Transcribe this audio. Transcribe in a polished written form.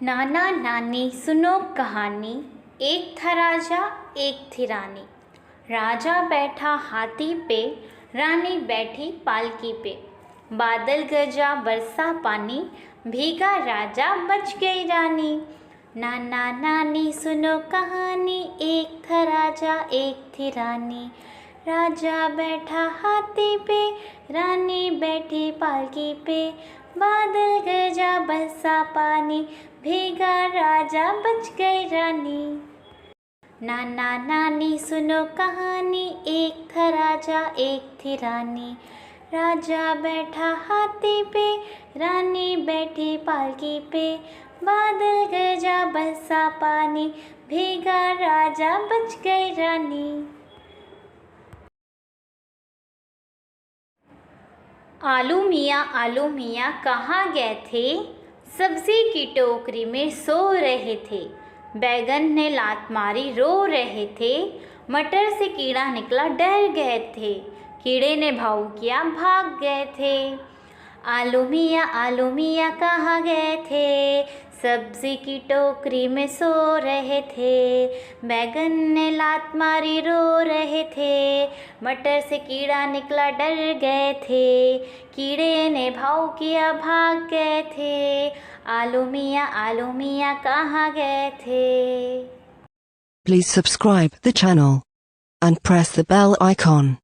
नाना नानी सुनो कहानी। एक था राजा एक थी रानी। राजा बैठा हाथी पे, रानी बैठी पालकी पे। बादल गरजा बरसा पानी, भीगा राजा बच गई रानी। नाना नानी सुनो कहानी, एक था राजा एक थी रानी। राजा बैठा हाथी पे, रानी बैठी पालकी पे। बादल गरजा बरसा पानी, भीगा राजा बच गई रानी। नाना नानी सुनो कहानी, एक था राजा एक थी रानी। राजा बैठा हाथी पे, रानी बैठी पालकी पे। बादल गरजा बरसा पानी, भीगा राजा बच गई रानी। आलू मियाँ कहाँ गए थे? सब्जी की टोकरी में सो रहे थे। बैगन ने लात मारी रो रहे थे। मटर से कीड़ा निकला डर गए थे। कीड़े ने भाव किया भाग गए थे। आलू मियाँ कहाँ गए थे? सब्जी की टोकरी में सो रहे थे। बैगन ने लात मारी रो रहे थे। मटर से कीड़ा निकला डर गए थे। कीड़े ने भाव किया भाग गए थे। आलू मियाँ कहाँ गए थे? Please subscribe the channel and press the bell icon.